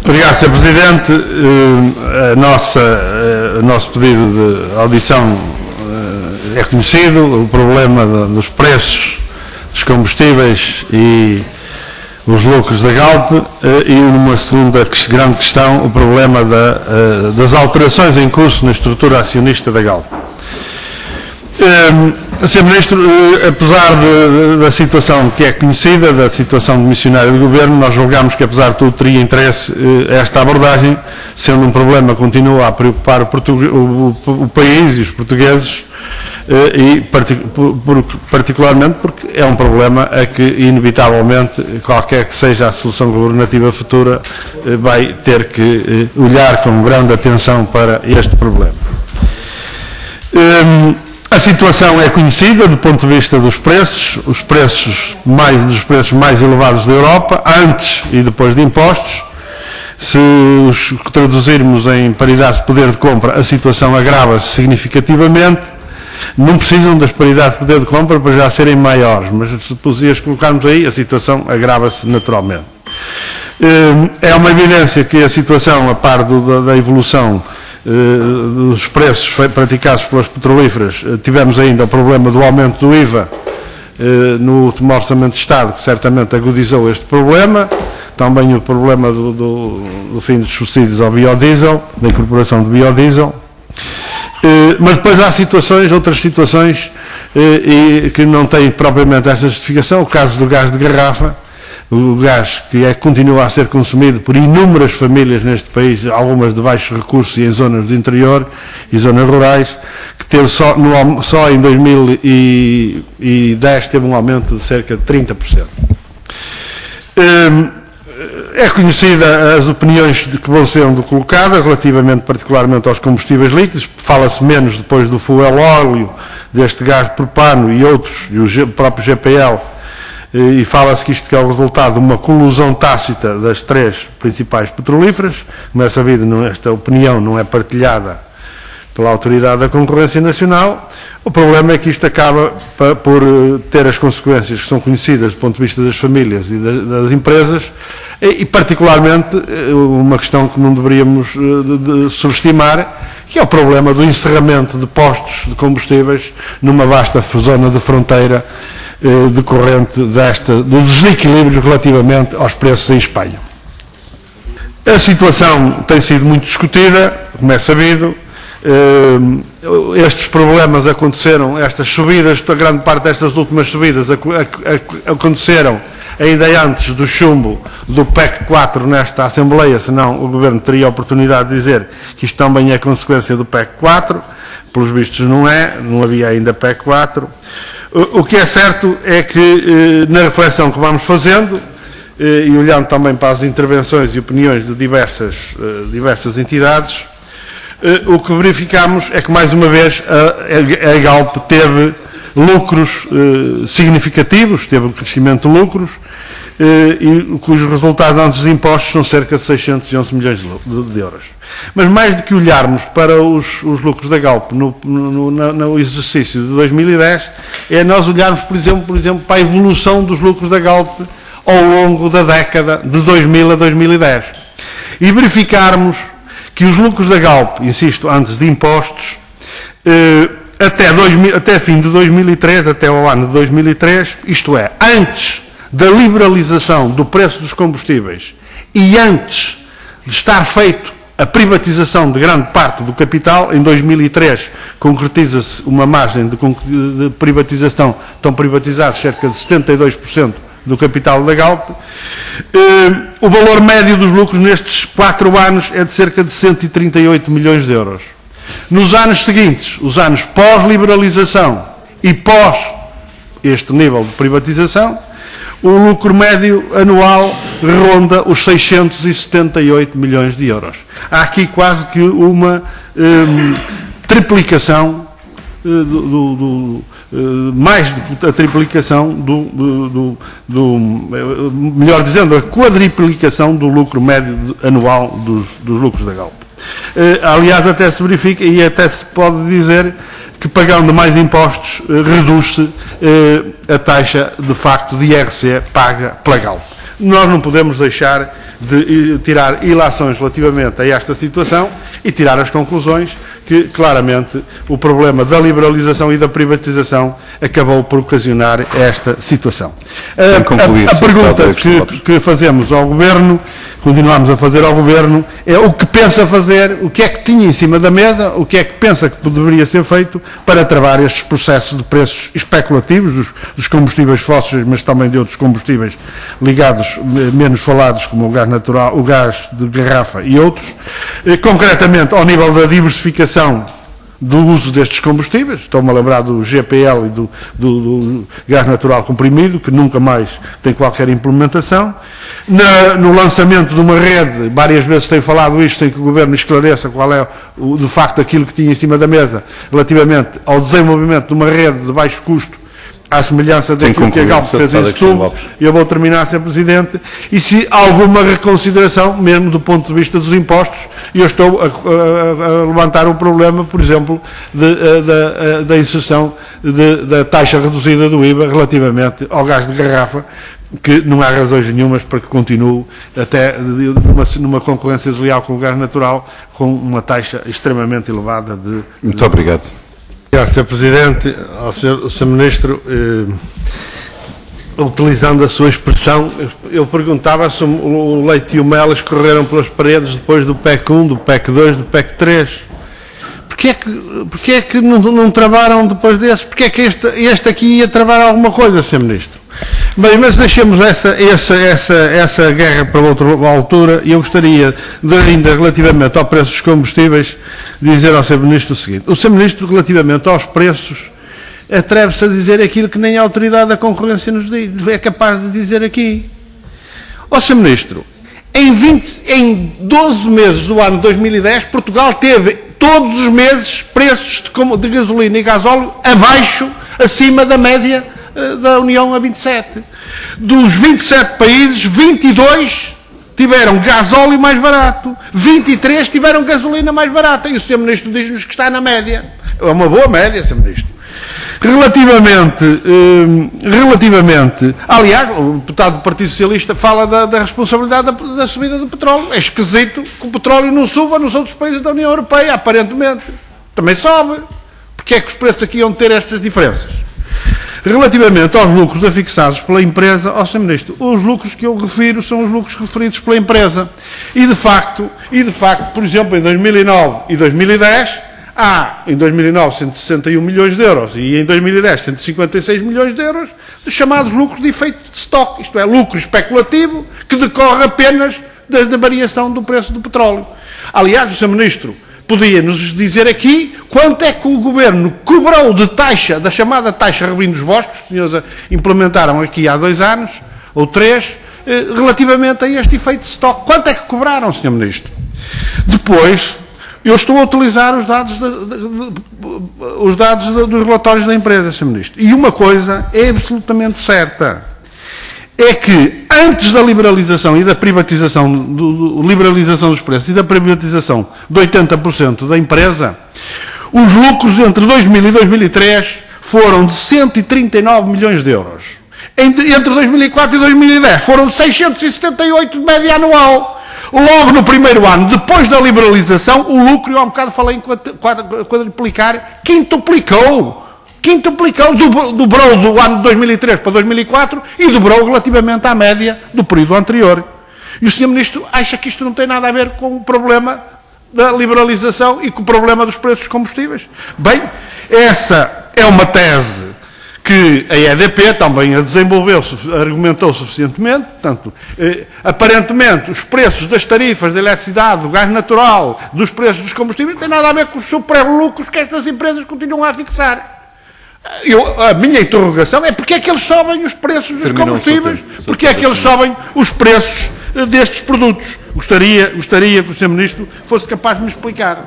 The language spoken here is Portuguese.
Obrigado, Sr. Presidente. O nosso pedido de audição é conhecido, o problema dos preços dos combustíveis e os lucros da Galp, e uma segunda grande questão, o problema das alterações em curso na estrutura acionista da Galp. Sr. Ministro, apesar da situação que é conhecida, da situação de missionário do Governo, nós julgamos que, apesar de tudo, teria interesse esta abordagem, sendo um problema que continua a preocupar o país e os portugueses, e particularmente porque é um problema a que, inevitavelmente, qualquer que seja a solução governativa futura, vai ter que olhar com grande atenção para este problema. A situação é conhecida do ponto de vista dos preços, dos preços mais elevados da Europa, antes e depois de impostos. Se os traduzirmos em paridade de poder de compra, a situação agrava-se significativamente. Não precisam das paridades de poder de compra para já serem maiores, mas se as colocarmos aí, a situação agrava-se naturalmente. É uma evidência que a situação, a par da evolução dos preços praticados pelas petrolíferas, tivemos ainda o problema do aumento do IVA no último Orçamento de Estado, que certamente agudizou este problema, também o problema do fim dos subsídios ao biodiesel, da incorporação do biodiesel, mas depois há outras situações que não têm propriamente esta justificação. O caso do gás de garrafa, o gás que continua a ser consumido por inúmeras famílias neste país, algumas de baixos recursos e em zonas do interior e zonas rurais, que teve só em 2010 teve um aumento de cerca de 30%. É conhecida as opiniões que vão sendo colocadas relativamente particularmente aos combustíveis líquidos. Fala-se menos depois do fuel óleo, deste gás propano e outros, e o próprio GPL, e fala-se que isto é o resultado de uma colusão tácita das três principais petrolíferas. Como é sabido, esta opinião não é partilhada pela Autoridade da Concorrência Nacional. O problema é que isto acaba por ter as consequências que são conhecidas do ponto de vista das famílias e das empresas, e particularmente uma questão que não deveríamos subestimar, que é o problema do encerramento de postos de combustíveis numa vasta zona de fronteira decorrente do desequilíbrio relativamente aos preços em Espanha. A situação tem sido muito discutida, como é sabido. Estes problemas aconteceram, estas subidas, a grande parte destas últimas subidas aconteceram ainda antes do chumbo do PEC 4 nesta Assembleia, senão o Governo teria a oportunidade de dizer que isto também é consequência do PEC 4, pelos vistos não havia ainda PEC 4. O que é certo é que, na reflexão que vamos fazendo, e olhando também para as intervenções e opiniões de diversas entidades, o que verificamos é que, mais uma vez, a Galp teve lucros significativos, teve um crescimento de lucros, e cujos resultados antes dos impostos são cerca de 611 milhões de euros. Mas mais do que olharmos para os lucros da Galp no exercício de 2010, é nós olharmos, por exemplo, para a evolução dos lucros da Galp ao longo da década de 2000 a 2010 e verificarmos que os lucros da Galp, insisto, antes de impostos, até fim de 2003, até ao ano de 2003, isto é, antes da liberalização do preço dos combustíveis e antes de estar feito a privatização de grande parte do capital, em 2003 concretiza-se uma margem de privatização, estão privatizados cerca de 72% do capital da Galp. O valor médio dos lucros nestes 4 anos é de cerca de 138 milhões de euros. Nos anos seguintes, os anos pós-liberalização e pós este nível de privatização, o lucro médio anual ronda os 678 milhões de euros. Há aqui quase que uma triplicação, mais do que a triplicação melhor dizendo, a quadriplicação do lucro médio anual dos lucros da Galp. Aliás, até se verifica e até se pode dizer que, pagando mais impostos, reduz-se a taxa de facto de IRC paga pela Galp. nós não podemos deixar de tirar ilações relativamente a esta situação e tirar as conclusões que, claramente, o problema da liberalização e da privatização acabou por ocasionar esta situação. A pergunta que fazemos ao Governo, continuamos a fazer ao Governo, é o que pensa fazer, o que é que tinha em cima da mesa, o que é que pensa que deveria ser feito para travar estes processos de preços especulativos dos combustíveis fósseis, mas também de outros combustíveis ligados, menos falados, como o gás natural, o gás de garrafa e outros, concretamente ao nível da diversificação do uso destes combustíveis. Estou-me a lembrar do GPL e do gás natural comprimido, que nunca mais tem qualquer implementação. No lançamento de uma rede, várias vezes tem falado isto, sem que o Governo esclareça qual é, de facto, aquilo que tinha em cima da mesa, relativamente ao desenvolvimento de uma rede de baixo custo, à semelhança daquilo que a Galp fez em Setúbal. Eu vou terminar, Sr. Presidente, e se alguma reconsideração, mesmo do ponto de vista dos impostos, eu estou a levantar o problema, por exemplo, da inserção da taxa reduzida do IVA relativamente ao gás de garrafa, que não há razões nenhumas para que continue até numa concorrência desleal com o gás natural, com uma taxa extremamente elevada de... Muito obrigado. Obrigado, Sr. Presidente. Ao Sr. Ministro, utilizando a sua expressão, eu perguntava se o leite e o mel escorreram pelas paredes depois do PEC 1, do PEC 2, do PEC 3. Porquê é que não travaram depois desses? Porquê é que este aqui ia travar alguma coisa, Sr. Ministro? Bem, mas deixemos essa guerra para outra altura, e eu gostaria de, ainda relativamente ao preço dos combustíveis, dizer ao Sr. Ministro o seguinte. O Sr. Ministro, relativamente aos preços, atreve-se a dizer aquilo que nem a Autoridade da Concorrência nos é capaz de dizer aqui. Ó Sr. Ministro, em 12 meses do ano 2010, Portugal teve todos os meses preços de gasolina e gasóleo acima da média da União a 27. Dos 27 países, 22 tiveram gasóleo mais barato, 23 tiveram gasolina mais barata, e o Sr. Ministro diz-nos que está na média. É uma boa média, Sr. Ministro. Relativamente, aliás, o deputado do Partido Socialista fala da responsabilidade da subida do petróleo. É esquisito que o petróleo não suba nos outros países da União Europeia, aparentemente. Também sobe. Porque é que os preços aqui iam ter estas diferenças? Relativamente aos lucros afixados pela empresa, ó Sr. Ministro, os lucros que eu refiro são os lucros referidos pela empresa. E de facto, por exemplo, em 2009 e 2010, há em 2009 161 milhões de euros e em 2010 156 milhões de euros dos chamados lucros de efeito de estoque, isto é, lucro especulativo que decorre apenas da variação do preço do petróleo. Aliás, o Sr. Ministro podia-nos dizer aqui quanto é que o Governo cobrou de taxa, da chamada taxa Rubim dos Bosques, que os senhores implementaram aqui há 2 anos, ou 3, relativamente a este efeito de estoque. Quanto é que cobraram, Sr. Ministro? Depois, eu estou a utilizar os dados dos relatórios da empresa, Sr. Ministro. E uma coisa é absolutamente certa. É que antes da liberalização e da privatização, liberalização dos preços e da privatização de 80% da empresa, os lucros entre 2000 e 2003 foram de 139 milhões de euros. Entre 2004 e 2010 foram de 678 de média anual. Logo no primeiro ano, depois da liberalização, o lucro, eu há um bocado falei em quadruplicar, quintuplicou. Dobrou do ano de 2003 para 2004 e dobrou relativamente à média do período anterior. E o Sr. Ministro acha que isto não tem nada a ver com o problema da liberalização e com o problema dos preços dos combustíveis? Bem, essa é uma tese que a EDP também a desenvolveu, argumentou suficientemente. Portanto, aparentemente, os preços das tarifas da eletricidade, do gás natural, dos preços dos combustíveis, não tem nada a ver com os super lucros que estas empresas continuam a fixar. A minha interrogação é porque é que eles sobem os preços dos combustíveis, porque é que eles sobem os preços destes produtos. Gostaria que o Sr. Ministro fosse capaz de me explicar.